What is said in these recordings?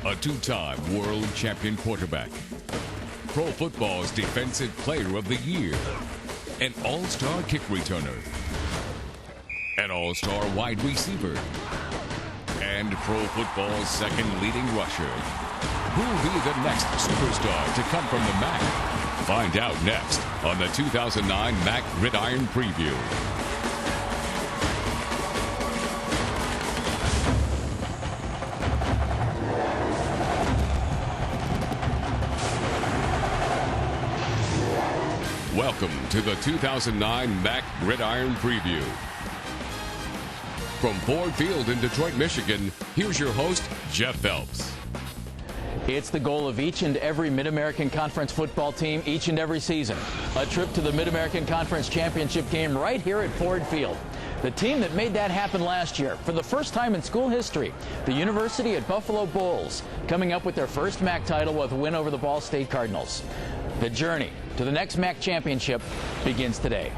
a two-time world champion quarterback, Pro Football's Defensive Player of the Year, an all-star kick returner, an all-star wide receiver, and Pro Football's second leading rusher. Who will be the next superstar to come from the MAC? Find out next on the 2009 MAC Gridiron Preview. Welcome to the 2009 MAC Gridiron Preview. From Ford Field in Detroit, Michigan, here's your host, Jeff Phelps. It's the goal of each and every Mid-American Conference football team each and every season. A trip to the Mid-American Conference Championship game right here at Ford Field. The team that made that happen last year, for the first time in school history, the University at Buffalo Bulls, coming up with their first MAC title with a win over the Ball State Cardinals. The journey to the next MAC championship begins today.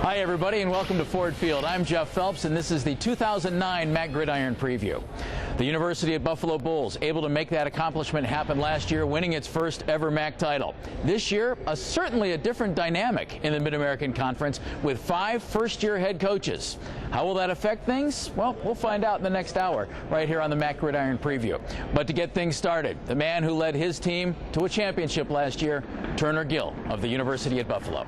Hi everybody and welcome to Ford Field. I'm Jeff Phelps and this is the 2009 MAC Gridiron Preview. The University at Buffalo Bulls able to make that accomplishment happen last year, winning its first ever MAC title. This year, certainly a different dynamic in the Mid-American Conference with 5 first-year head coaches. How will that affect things? Well, we'll find out in the next hour right here on the MAC Gridiron Preview. But to get things started, the man who led his team to a championship last year, Turner Gill of the University at Buffalo.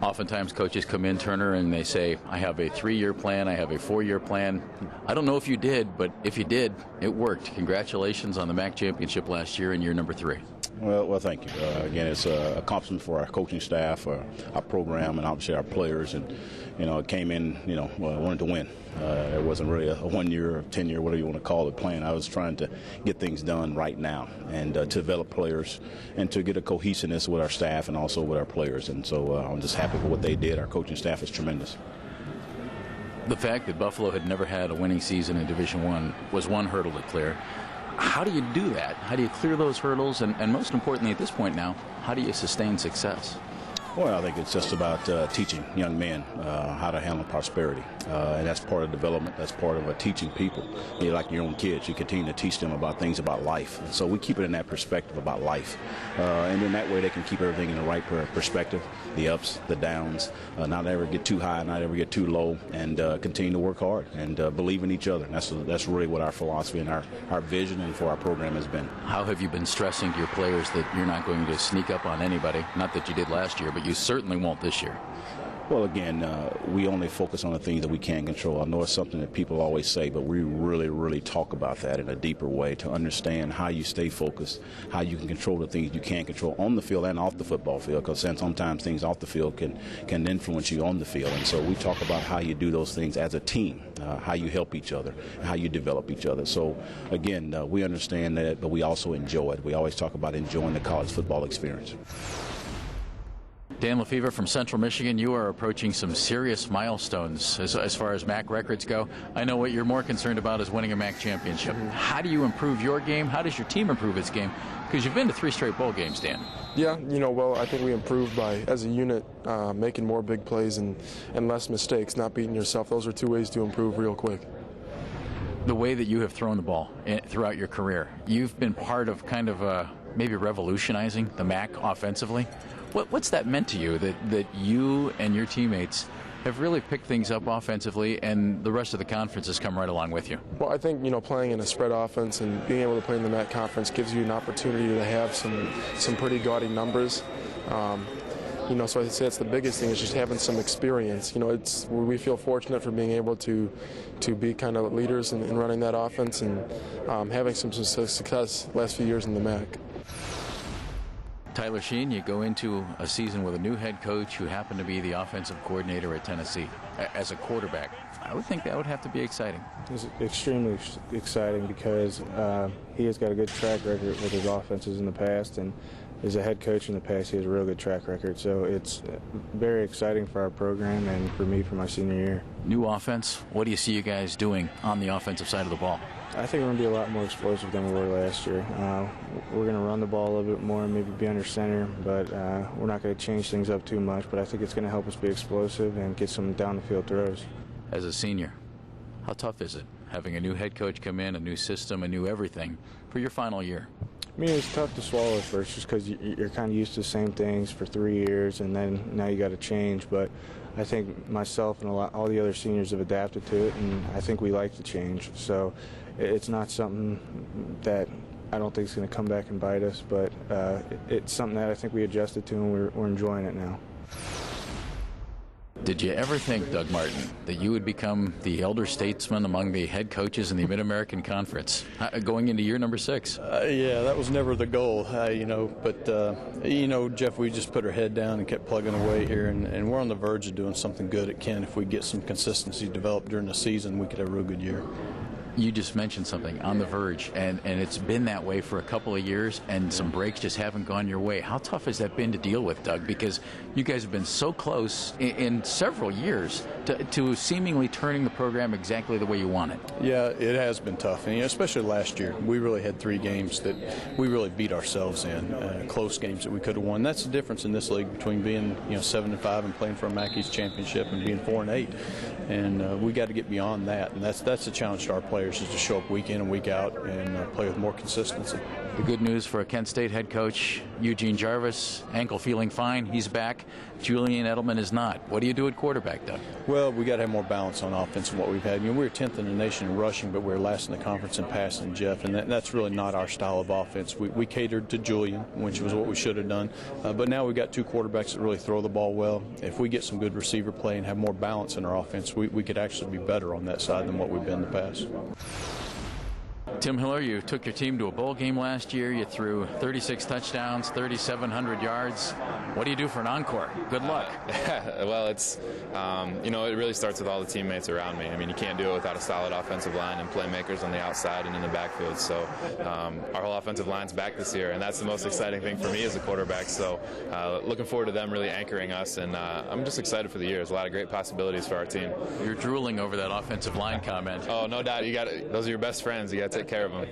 Oftentimes coaches come in, Turner, and they say, I have a 3-year plan, I have a 4-year plan. I don't know if you did, but if you did, it worked. Congratulations on the MAC championship last year in year number 3. Well, thank you. Again, it's an accomplishment for our coaching staff, our program, and obviously our players. And, it came in, wanted to win. It wasn't really a 1-year or 10-year, whatever you want to call it, plan. I was trying to get things done right now and to develop players and to get a cohesiveness with our staff and also with our players. And so I'm just happy with what they did. Our coaching staff is tremendous. The fact that Buffalo had never had a winning season in Division I was one hurdle to clear. How do you do that? How do you clear those hurdles? And most importantly at this point now, how do you sustain success? Well, I think it's just about teaching young men how to handle prosperity. And that's part of development. That's part of teaching people. You're like your own kids. You continue to teach them about things about life. And so we keep it in that perspective about life. And in that way, they can keep everything in the right perspective, the ups, the downs, not ever get too high, not ever get too low, and continue to work hard and believe in each other. And that's really what our philosophy and our vision and for our program has been. How have you been stressing to your players that you're not going to sneak up on anybody? Not that you did last year, but you certainly won't this year. Well, again, we only focus on the things that we can control. I know it's something that people always say, but we really, really talk about that in a deeper way to understand how you stay focused, how you can control the things you can control on the field and off the football field, because sometimes things off the field can influence you on the field. And so we talk about how you do those things as a team, how you help each other, how you develop each other. So, again, we understand that, but we also enjoy it. We always talk about enjoying the college football experience. Dan Lefevre from Central Michigan, you are approaching some serious milestones as far as MAC records go. I know what you're more concerned about is winning a MAC championship. How do you improve your game? How does your team improve its game? Because you've been to 3 straight bowl games, Dan. Yeah, well, I think we improved by, as a unit, making more big plays and less mistakes, not beating yourself. Those are 2 ways to improve real quick. The way that you have thrown the ball throughout your career, you've been part of kind of maybe revolutionizing the MAC offensively. What's that meant to you, that you and your teammates have really picked things up offensively and the rest of the conference has come right along with you? Well, I think, playing in a spread offense and being able to play in the MAC conference gives you an opportunity to have some pretty gaudy numbers. So I'd say it's the biggest thing is just having some experience. We feel fortunate for being able to be kind of leaders in running that offense and having some success last few years in the MAC. Tyler Sheen, you go into a season with a new head coach who happened to be the offensive coordinator at Tennessee. As a quarterback, I would think that would have to be exciting. It's extremely exciting because he has got a good track record with his offenses in the past, and as a head coach in the past, he has a real good track record. So it's very exciting for our program and for me for my senior year. New offense, what do you see you guys doing on the offensive side of the ball? I think we're going to be a lot more explosive than we were last year. We're going to run the ball a little bit more, maybe be under center, but we're not going to change things up too much. But I think it's going to help us be explosive and get some down-the-field throws. As a senior, how tough is it having a new head coach come in, a new system, a new everything for your final year? I mean, it's tough to swallow at first just because you're kind of used to the same things for 3 years, and then now you got to change. But I think myself and all the other seniors have adapted to it, and I think we like the change. So it's not something that I don't think is going to come back and bite us, but it's something that I think we adjusted to, and we're enjoying it now. Did you ever think, Doug Martin, that you would become the elder statesman among the head coaches in the Mid-American Conference going into year number 6? Yeah, that was never the goal, but Jeff, we just put our head down and kept plugging away here, and we're on the verge of doing something good at Kent. If we get some consistency developed during the season, we could have a real good year. You just mentioned something, on the verge, and it's been that way for a couple of years, and some breaks just haven't gone your way. How tough has that been to deal with, Doug? Because you guys have been so close in several years to seemingly turning the program exactly the way you want it. Yeah, it has been tough, and especially last year. We really had 3 games that we really beat ourselves in, close games that we could have won. That's the difference in this league between being 7-5 and playing for a MAC East championship and being 4-8. And we got to get beyond that, and that's the challenge to our players, is to show up week in and week out and play with more consistency. The good news for a Kent State head coach, Eugene Jarvis, ankle feeling fine, he's back. Julian Edelman is not. What do you do at quarterback, Doug? Well, we got to have more balance on offense than what we've had. We were 10th in the nation in rushing, but we're last in the conference in passing, Jeff, and that's really not our style of offense. We catered to Julian, which was what we should have done, but now we've got 2 quarterbacks that really throw the ball well. If we get some good receiver play and have more balance in our offense, we could actually be better on that side than what we've been in the past. Tim Hiller, you took your team to a bowl game last year. You threw 36 touchdowns, 3,700 yards. What do you do for an encore? Good luck. Well, it's, it really starts with all the teammates around me. I mean, you can't do it without a solid offensive line and playmakers on the outside and in the backfield. So our whole offensive line's back this year, and that's the most exciting thing for me as a quarterback. So looking forward to them really anchoring us, and I'm just excited for the year. There's a lot of great possibilities for our team. You're drooling over that offensive line comment. Oh, no doubt. Those are your best friends. You got to take care of them.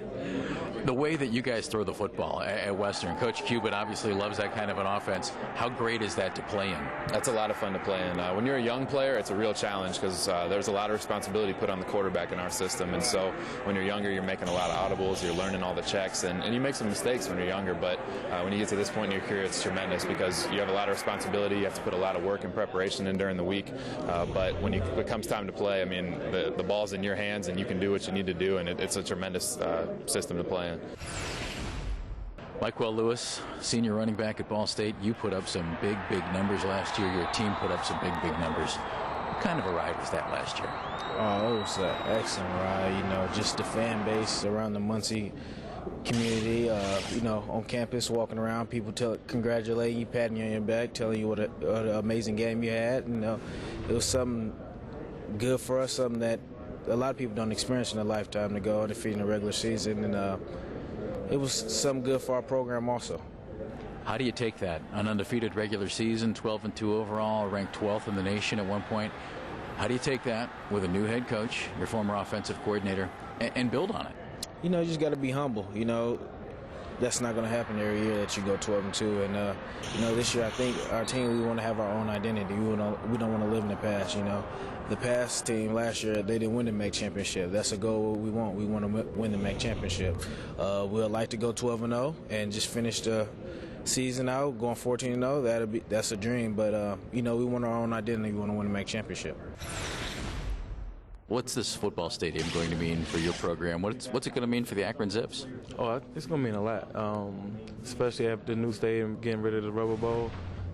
The way that you guys throw the football at Western, Coach Cuban obviously loves that kind of an offense. How great is that to play in? That's a lot of fun to play in. When you're a young player, it's a real challenge because there's a lot of responsibility put on the quarterback in our system. And so when you're younger, you're making a lot of audibles, you're learning all the checks, and you make some mistakes when you're younger. But when you get to this point in your career, it's tremendous because you have a lot of responsibility. You have to put a lot of work and preparation in during the week. But when it comes time to play, I mean, the ball's in your hands and you can do what you need to do, and it's a tremendous system to play in. Michael Lewis, senior running back at Ball State, you put up some big numbers last year. Your team put up some big numbers. What kind of a ride was that last year? Oh, it was an excellent ride. Just the fan base around the Muncie community, on campus, walking around, people congratulating you, patting you on your back, telling you what an amazing game you had. It was something good for us, something that a lot of people don't experience in their lifetime, to go undefeated in the regular season, and it was something good for our program also. How do you take that? An undefeated regular season, 12-2 overall, ranked 12th in the nation at one point. How do you take that with a new head coach, your former offensive coordinator, and build on it? You just got to be humble. That's not going to happen every year that you go 12-2. And, this year I think our team, we want to have our own identity. We don't want to live in the past, The past team last year, they didn't win the MAC championship. That's a goal we want. We want to win the MAC championship. We'd like to go 12-0 and just finish the season out, going 14-0. That's a dream. But, we want our own identity. We want to win the MAC championship. What's this football stadium going to mean for your program? What's it going to mean for the Akron Zips? Oh, it's going to mean a lot, especially after the new stadium getting rid of the Rubber Bowl.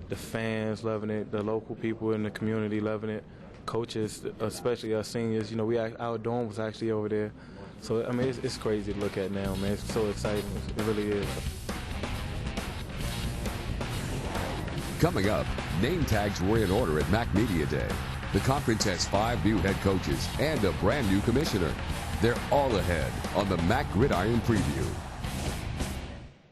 The fans loving it, the local people in the community loving it, coaches, especially our seniors. Our dorm was actually over there. So, it's crazy to look at now, man. It's so exciting. It really is. Coming up, name tags were in order at MAC Media Day. The conference has 5 new head coaches and a brand new commissioner. They're all ahead on the MAC Gridiron Preview.